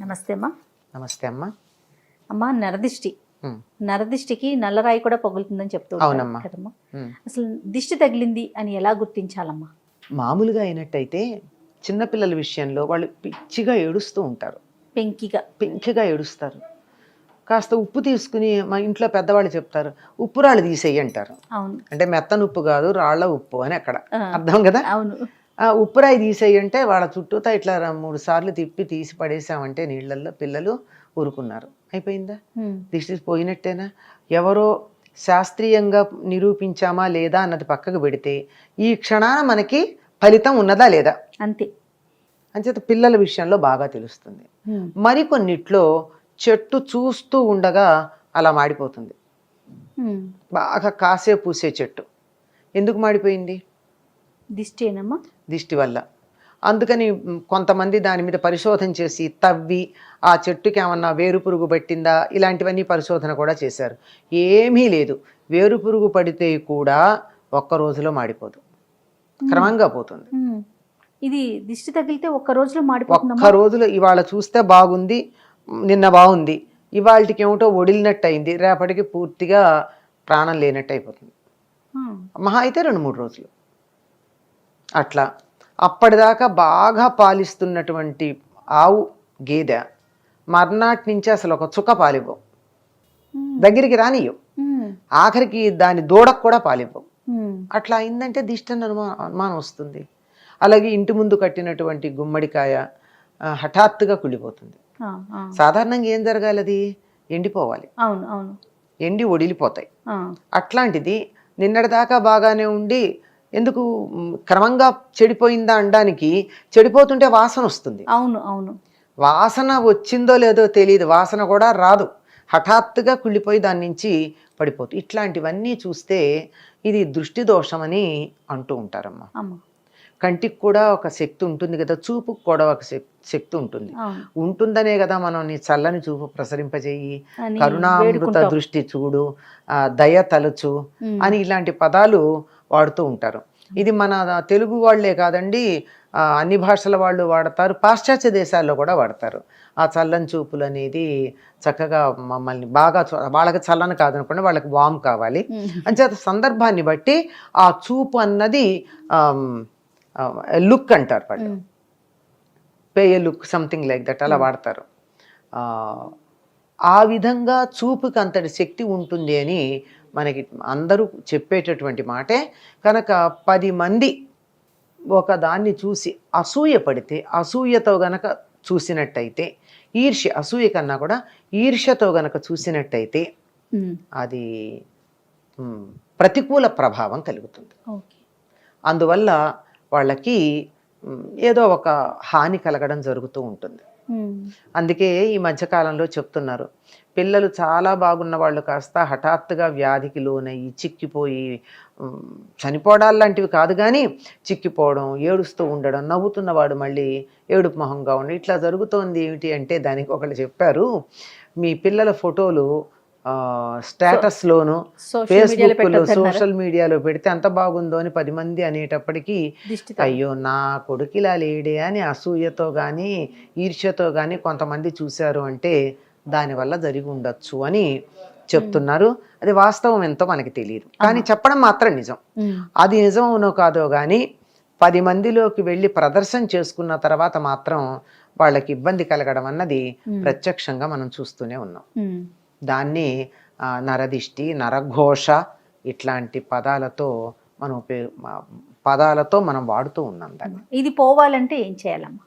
నమస్తే అమ్మా. నమస్తే అమ్మా. అమ్మా, నరదిష్టి నరదిష్టికి నల్లరాయి కూడా పగులుతుందని చెప్తూ అవునమ్మా. కదమ్మా. అసలు దిష్టి తగిలింది అని ఎలా గుర్తించాలమ్మా? మామూలుగా అయినట్టయితే చిన్నపిల్లల విషయంలో వాళ్ళు పిచ్చిగా ఏడుస్తూ ఉంటారు, పెంకిగా ఏడుస్తారు. కాస్త ఉప్పు తీసుకుని మా ఇంట్లో పెద్దవాళ్ళు చెప్తారు, ఉప్పు రాళ్ళు తీసేయి అంటారు. అవును, అంటే మెత్తన ఉప్పు కాదు, రాళ్ల ఉప్పు అని అక్కడ అర్థం కదా. అవును. ఉప్పురాయి తీసేయి అంటే వాళ్ళ చుట్టూతా ఇట్లా 3 సార్లు తిప్పి తీసి పడేసామంటే నీళ్ళల్లో పిల్లలు ఊరుకున్నారు. అయిపోయిందా? దిష్టి పోయినట్టేనా? ఎవరో శాస్త్రీయంగా నిరూపించామా లేదా అన్నది పక్కకు పెడితే ఈ క్షణాన మనకి ఫలితం ఉన్నదా లేదా అంతే. అంచేత పిల్లల విషయంలో బాగా తెలుస్తుంది. మరికొన్నిట్లో చెట్టు చూస్తూ ఉండగా అలా మాడిపోతుంది. బాగా కాసే పూసే చెట్టు ఎందుకు మాడిపోయింది? దిష్టేనమ్మా, దిష్టి వల్ల. అందుకని కొంతమంది దాని మీద పరిశోధన చేసి తవ్వి ఆ చెట్టుకి ఏమన్నా వేరు పురుగు పట్టిందా ఇలాంటివన్నీ పరిశోధన కూడా చేశారు. ఏమీ లేదు. వేరు పురుగు పడితే కూడా ఒక్క రోజులో మాడిపోదు, క్రమంగా పోతుంది. ఇది దిష్టి తగిలితే ఒక్క రోజులో మాడిపోతుంది. ఒక్క రోజులో ఇవాళ చూస్తే బాగుంది, నిన్న బాగుంది, ఇవాళకి ఏమిటో ఒడిలినట్టు అయింది, రేపటికి పూర్తిగా ప్రాణం లేనట్టు అయిపోతుంది. మహా అయితే 2-3 రోజులు అట్లా. అప్పటిదాకా బాగా పాలిస్తున్నటువంటి ఆవు గేదె మర్నాటి నుంచి అసలు ఒక చుక్క పాలివ్వవు, దగ్గరికి రానియవు, ఆఖరికి దాని దూడకు కూడా పాలివ్వవు. అట్లా అయిందంటే దిష్టి అని అనుమానం వస్తుంది. అలాగే ఇంటి ముందు కట్టినటువంటి గుమ్మడికాయ హఠాత్తుగా కుళ్ళిపోతుంది. సాధారణంగా ఏం జరగాలి? అది ఎండిపోవాలి, ఎండి ఒడిలిపోతాయి. అట్లాంటిది నిన్నటిదాకా బాగానే ఉండి ఎందుకు క్రమంగా చెడిపోయిందా అనడానికి, చెడిపోతుంటే వాసన వస్తుంది. అవును అవును, వాసన వచ్చిందో లేదో తెలియదు, వాసన కూడా రాదు, హఠాత్తుగా కుళ్ళిపోయి దాని నుంచి పడిపోతుంది. ఇట్లాంటివన్నీ చూస్తే ఇది దృష్టి దోషమని అంటూ ఉంటారమ్మా. కంటికి కూడా ఒక శక్తి ఉంటుంది కదా, చూపుకు కూడా ఒక శక్తి ఉంటుంది. ఉంటుందనే కదా మనం నీ చల్లని చూపు ప్రసరింపజేయి, కరుణామృత దృష్టి చూడు, దయ తలుచు అని ఇలాంటి పదాలు వాడుతూ ఉంటారు. ఇది మన తెలుగు వాళ్లే కాదండి, అన్ని భాషల వాళ్ళు వాడతారు, పాశ్చాత్య దేశాల్లో కూడా వాడతారు. ఆ చల్లని చూపులు అనేది చక్కగా మమ్మల్ని బాగా వాళ్ళకి చల్లని కాదనుకోండి, వాళ్ళకి వామ్ కావాలి అంచేత సందర్భాన్ని బట్టి ఆ చూపు అన్నది లుక్ అంటారు వాళ్ళు, pay A look, something like that అలా వాడతారు. ఆ విధంగా చూపుకి అంతటి శక్తి ఉంటుంది అని మనకి అందరూ చెప్పేటటువంటి మాటే. కనుక 10 మంది ఒక దాన్ని చూసి అసూయ పడితే, అసూయతో గనక చూసినట్టయితే, అసూయ కన్నా కూడా ఈర్ష్యతో గనక చూసినట్టయితే అది ప్రతికూల ప్రభావం కలుగుతుంది. అందువల్ల వాళ్ళకి ఏదో ఒక హాని కలగడం జరుగుతూ ఉంటుంది. అందుకే ఈ మధ్యకాలంలో చెప్తున్నారు, పిల్లలు చాలా బాగున్న వాళ్ళు కాస్త హఠాత్తుగా వ్యాధికి లోనయ్యి చిక్కిపోయి చనిపోవడాలు లాంటివి కాదు కానీ చిక్కిపోవడం, ఏడుస్తూ ఉండడం, నవ్వుతున్నవాడు మళ్ళీ ఏడుపు మొహంగా ఉండి ఇట్లా జరుగుతోంది. ఏమిటి అంటే దానికి ఒకళ్ళు చెప్పారు, మీ పిల్లల ఫోటోలు స్టేటస్లోను ఫేస్బుక్లో సోషల్ మీడియాలో పెడితే అంత బాగుందో అని 10 మంది అనేటప్పటికీ అయ్యో నా కొడుకు ఇలా లేడే అని అసూయతో కానీ ఈర్ష్యతో కానీ కొంతమంది చూశారు అంటే దానివల్ల జరిగి ఉండొచ్చు అని చెప్తున్నారు. అది వాస్తవం ఎంతో మనకి తెలియదు, కానీ చెప్పడం మాత్రం నిజం. అది నిజం అవునో కాదో కానీ 10 మందిలోకి వెళ్ళి ప్రదర్శన చేసుకున్న తర్వాత మాత్రం వాళ్ళకి ఇబ్బంది కలగడం అన్నది ప్రత్యక్షంగా మనం చూస్తూనే ఉన్నాం. దాన్ని నరదిష్టి, నరఘోష ఇట్లాంటి పదాలతో మనం వాడుతూ ఉన్నాం దాన్ని. ఇది పోవాలంటే ఏం చేయాలమ్మా?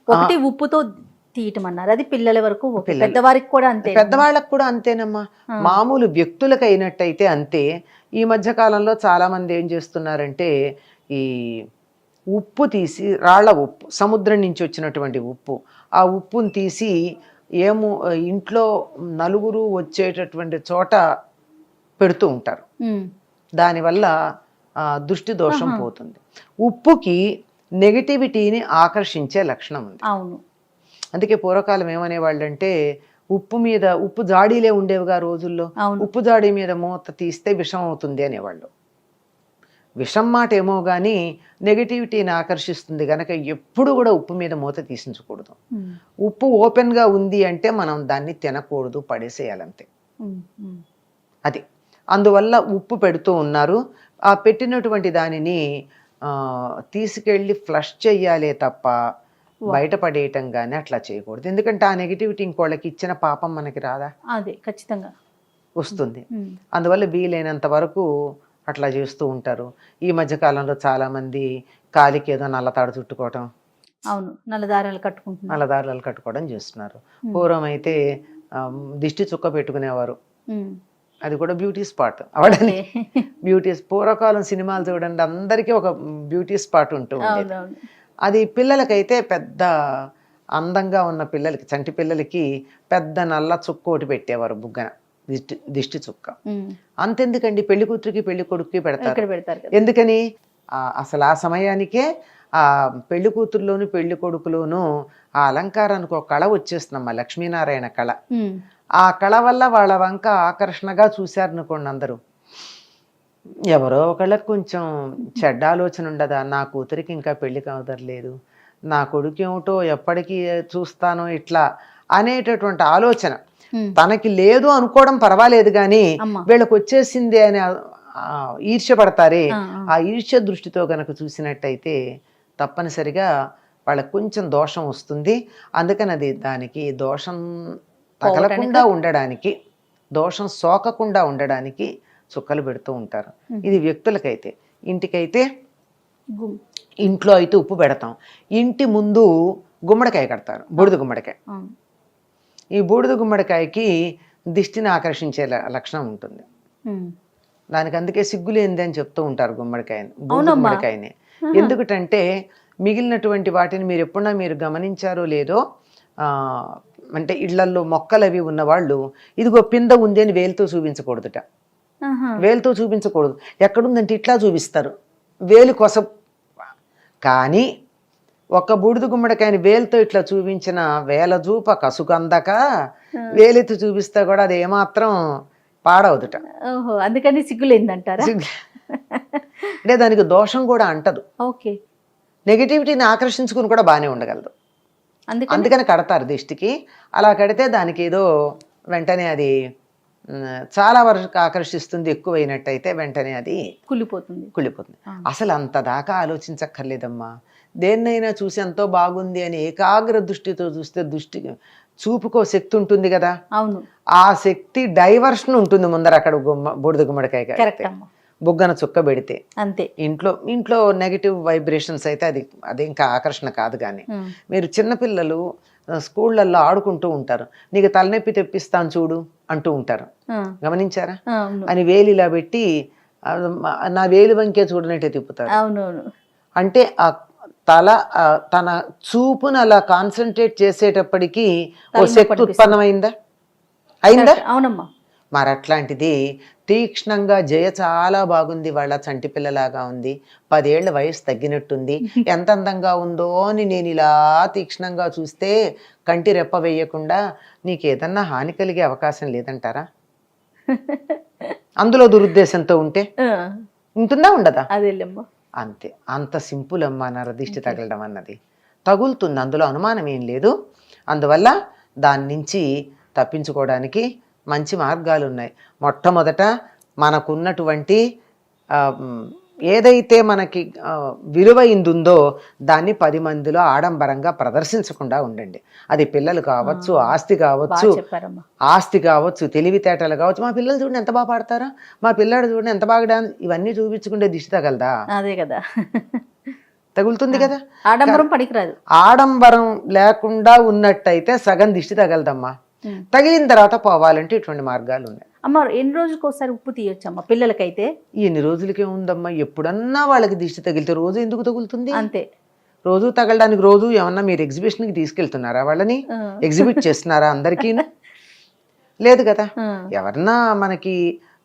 ఒకటి ఉప్పుతో తీయటం అన్నారు, అది పిల్లల వరకు, పెద్దవారికి కూడా అంతే. పెద్దవాళ్ళకు కూడా అంతేనమ్మా. మామూలు వ్యక్తులకు అయినట్టయితే అంతే. ఈ మధ్య కాలంలో చాలా మంది ఏం చేస్తున్నారంటే ఈ ఉప్పు తీసి, రాళ్ల ఉప్పు, సముద్రం నుంచి వచ్చినటువంటి ఉప్పు, ఆ ఉప్పుని తీసి ఇంట్లో నలుగురు వచ్చేటటువంటి చోట పెడుతూ ఉంటారు. దానివల్ల దృష్టి దోషం పోతుంది. ఉప్పుకి నెగటివిటీని ఆకర్షించే లక్షణం ఉంది. అవును, అందుకే పూర్వకాలం ఏమనేవాళ్ళు అంటే, ఉప్పు జాడీలే ఉండేవిగా రోజుల్లో, ఉప్పు జాడీ మీద మూత తీస్తే విషం అవుతుంది అనేవాళ్ళు. విషం మాట ఏమో కానీ నెగిటివిటీని ఆకర్షిస్తుంది కనుక ఎప్పుడు కూడా ఉప్పు మీద మూత తీసించకూడదు. ఉప్పు ఓపెన్గా ఉంది అంటే మనం దాన్ని తినకూడదు, పడేసేయాలంతే. అది అందువల్ల ఉప్పు పెడుతూ ఉన్నారు. ఆ పెట్టినటువంటి దానిని తీసుకెళ్ళి ఫ్లష్ చెయ్యాలే తప్ప బయటపడేయటం కానీ అట్లా చేయకూడదు. ఎందుకంటే ఆ నెగిటివిటీ ఇంకోళ్ళకి ఇచ్చిన పాపం మనకి రాదా? అదే ఖచ్చితంగా వస్తుంది. అందువల్ల వీలైనంత వరకు అట్లా చేస్తూ ఉంటారు. ఈ మధ్య కాలంలో చాలా మంది కాలికి ఏదో నల్లతాడు చుట్టుకోవటం, అవును, నల్లదారాలు కట్టుకోవడం చేస్తున్నారు. పూర్వం అయితే దిష్టి చుక్క పెట్టుకునేవారు, అది కూడా బ్యూటీ స్పాట్ అవడని. పూర్వకాలం సినిమాలు చూడండి, అందరికీ ఒక బ్యూటీ స్పాట్ ఉంటూ ఉండేది. అది పిల్లలకైతే పెద్ద అందంగా ఉన్న పిల్లలకి, చంటి పిల్లలకి పెద్ద నల్ల చుక్క ఒకటి పెట్టేవారు బుగ్గన, దిష్టి చుక్క. అంతెందుకండి, పెళ్లి కూతురికి పెళ్లి కొడుకుకి పెడతారు. ఎందుకని? అసలు ఆ సమయానికే ఆ పెళ్లి కూతురులోను పెళ్లి కొడుకులోను ఆ అలంకారానికి ఒక కళ వచ్చేస్తుందమ్మా, లక్ష్మీనారాయణ కళ. ఆ కళ వల్ల వాళ్ళ వంక ఆకర్షణగా చూశారనుకోండి అందరూ. ఎవరో ఒకళ్ళకి కొంచెం చెడ్డ ఆలోచన ఉండదా, నా కూతురికి ఇంకా పెళ్లి కావదర్లేదు, నా కొడుకు ఏమిటో ఎప్పటికీ చూస్తానో ఇట్లా అనేటటువంటి ఆలోచన తనకి లేదు అనుకోవడం పర్వాలేదు, కానీ వీళ్ళకి వచ్చేసింది అని ఈర్ష్యపడతారే, ఆ ఈర్ష్య దృష్టితో గనక చూసినట్టయితే తప్పనిసరిగా వాళ్ళకి కొంచెం దోషం వస్తుంది. అందుకని అది దానికి దోషం తగలకుండా ఉండడానికి, దోషం సోకకుండా ఉండడానికి చుక్కలు పెడుతూ ఉంటారు. ఇది వ్యక్తులకైతే. ఇంటికైతే ఇంట్లో అయితే ఉప్పు పెడతాం. ఇంటి ముందు గుమ్మడికాయ కడతారు, బూడిద గుమ్మడికాయ. ఈ బూడిద గుమ్మడికాయకి దిష్టిని ఆకర్షించే లక్షణం ఉంటుంది. దానికి అందుకే సిగ్గులేంది అని చెప్తూ ఉంటారు గుమ్మడికాయని, బూడిద గుమ్మడికాయని. ఎందుకంటే మిగిలినటువంటి వాటిని మీరు ఎప్పుడన్నా మీరు గమనించారో లేదో, అంటే ఇళ్లల్లో మొక్కలు అవి ఉన్నవాళ్ళు ఇదిగో పింద ఉంది అని వేలుతో చూపించకూడదుట. వేలుతో చూపించకూడదు. ఎక్కడుందంటే ఇట్లా చూపిస్తారు, వేలు కొస. కానీ ఒక్క బూడిద గుమ్మడికాయని వేలుతో ఇట్లా చూపించిన వేల చూప కసుకందక వేలెత్తి చూపిస్తే కూడా అది ఏమాత్రం పాడవదుట. అందుకని సిగ్గులేందంటారా? అంటే దానికి దోషం కూడా అంటదు. ఓకే, నెగిటివిటీని ఆకర్షించుకుని కూడా బాగానే ఉండగలదు. అందుకని కడతారు దిష్టికి. అలా కడితే దానికి ఏదో వెంటనే అది చాలా వరకు ఆకర్షిస్తుంది. ఎక్కువైనట్టయితే వెంటనే అది కుళ్ళిపోతుంది. అసలు అంత దాకా ఆలోచించక్కర్లేదమ్మా. దేన్నైనా చూసి ఎంతో బాగుంది అని ఏకాగ్ర దృష్టితో చూస్తే చూపుకో శక్తి ఉంటుంది కదా. అవును, ఆ శక్తి డైవర్షన్ ఉంటుంది ముందర. అక్కడ బూడిద గుమ్మడికాయ బుగ్గన చుక్క పెడితే అంతే. ఇంట్లో నెగిటివ్ వైబ్రేషన్స్ అయితే అది ఇంకా ఆకర్షణ కాదు. కానీ మీరు చిన్నపిల్లలు స్కూళ్ళల్లో ఆడుకుంటూ ఉంటారు, నీకు తలనొప్పి తెప్పిస్తాను చూడు అంటూ ఉంటారు, గమనించారా? అని వేలు ఇలా పెట్టి నా వేలు వంకే చూడనట్టే తిప్పుతారు. అంటే ఆ తన చూపును అలా కాన్సన్ట్రేట్ చేసేటప్పటికీ ఓ శక్తి ఉత్పన్నమైందా? అయిందా? అవునమ్మా. మరి అట్లాంటిది తీక్ష్ణంగా జయ చాలా బాగుంది, వాళ్ళ చంటి పిల్లలాగా ఉంది, 10 ఏళ్ల వయసు తగ్గినట్టుంది, ఎంత అందంగా ఉందో అని నేను ఇలా తీక్ష్ణంగా చూస్తే కంటి రెప్ప వేయకుండా నీకేదన్నా హాని కలిగే అవకాశం లేదంటారా? అందులో దురుద్దేశంతో ఉంటే ఉంటుందా, ఉండదా? అంతే. అంత సింపుల్ అమ్మా నరదిష్టి తగలడం అన్నది. తగులుతుంది, అందులో అనుమానం ఏం లేదు. అందువల్ల దాని నుంచి తప్పించుకోవడానికి మంచి మార్గాలు ఉన్నాయి. మొట్టమొదట మనకున్నటువంటి ఏదైతే మనకి విలువైందుందో దాన్ని 10 మందిలో ఆడంబరంగా ప్రదర్శించకుండా ఉండండి. అది పిల్లలు కావచ్చు, ఆస్తి కావచ్చు, తెలివితేటలు కావచ్చు. మా పిల్లలు చూడండి ఎంత బాగా పాడతారా, మా పిల్లాడు చూడండి ఎంత బాగా డాన్స్, ఇవన్నీ చూపించుకుంటే దిష్టి తగలదా? అదే కదా, తగులుతుంది కదా. ఆడంబరం పనికిరాదు. ఆడంబరం లేకుండా ఉన్నట్టయితే సగం దిష్టి తగలదమ్మా. తగిలిన తర్వాత పోవాలంటే ఇటువంటి మార్గాలు ఉన్నాయి. అమ్మ, ఎన్ని రోజులకు ఒకసారి ఉప్పు తీయొచ్చమ్మా పిల్లలకైతే? ఎన్ని రోజులకే ఉందమ్మా, ఎప్పుడన్నా వాళ్ళకి దిష్టి తగిలితే రోజు ఎందుకు తగులుతుంది? అంతే. రోజు తగలడానికి రోజు ఏమన్నా మీరు ఎగ్జిబిషన్కి తీసుకెళ్తున్నారా? వాళ్ళని ఎగ్జిబిట్ చేస్తున్నారా అందరికీ? లేదు కదా. ఎవరన్నా మనకి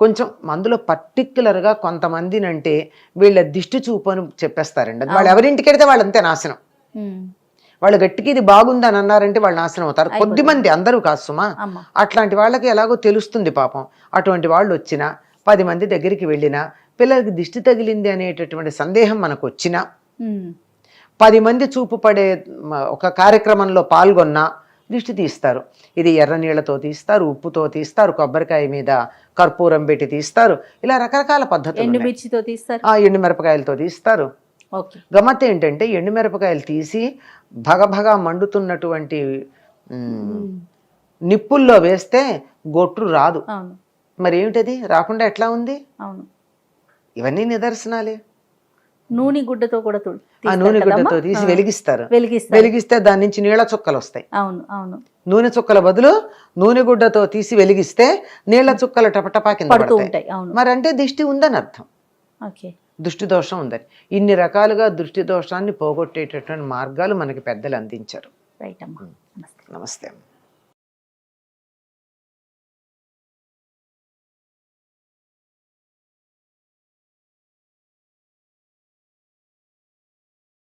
కొంచెం అందులో పర్టిక్యులర్గా కొంతమందిని అంటే వీళ్ళ దిష్టి చూపు అని చెప్పేస్తారండి. వాళ్ళు ఎవరింటికి వెళ్తే వాళ్ళంతే నాశనం. వాళ్ళు గట్టికి ఇది బాగుందని అన్నారంటే వాళ్ళు నాశనం అవుతారు. కొద్దిమంది, అందరూ కాదు సుమా. అట్లాంటి వాళ్ళకి ఎలాగో తెలుస్తుంది పాపం. అటువంటి వాళ్ళు వచ్చినా 10 మంది దగ్గరికి వెళ్ళినా పిల్లలకి దిష్టి తగిలింది అనేటటువంటి సందేహం మనకు వచ్చినా, ఉమ్. 10 మంది చూపు పడే ఒక కార్యక్రమంలో పాల్గొన్నా దిష్టి తీస్తారు. ఇది ఎర్ర నీళ్లతో తీస్తారు, ఉప్పుతో తీస్తారు, కొబ్బరికాయ మీద కర్పూరం పెట్టి తీస్తారు. ఇలా రకరకాల పద్ధతులు ఉన్నాయి. ఎండుమిర్చితో తీస్తారు. ఎండుమిరపకాయలతో తీస్తారు. ఓకే. గమ్మత్తు ఏంటంటే ఎండుమిరపకాయలు తీసి భగభగా మండుతున్నటువంటి నిప్పుల్లో వేస్తే గొట్టు రాదు. అవును. మరి ఏమిటది రాకుండా ఎట్లా ఉంది? అవును. ఇవన్నీ నిదర్శనాలే. నూనె గుడ్డతో కూడా ఆ నూనె గుడ్డతో తీసి వెలిగిస్తారు. వెలిగిస్తే దాని నుంచి నీళ్ళ చుక్కలు వస్తాయి. అవును. అవును. నూనె చుక్కల బదులు నూనె గుడ్డతో తీసి వెలిగిస్తే నీళ్ళ చుక్కలు టపటపా కింద పడతాయి. మరి అంటే దిష్టి ఉందని అర్థం. ఓకే. దృష్టి దోషం ఉందని. ఇన్ని రకాలుగా దృష్టి దోషాన్ని పోగొట్టేటటువంటి మార్గాలు మనకి పెద్దలు అందించారు. రైట్ అమ్మా. నమస్తే. నమస్తే.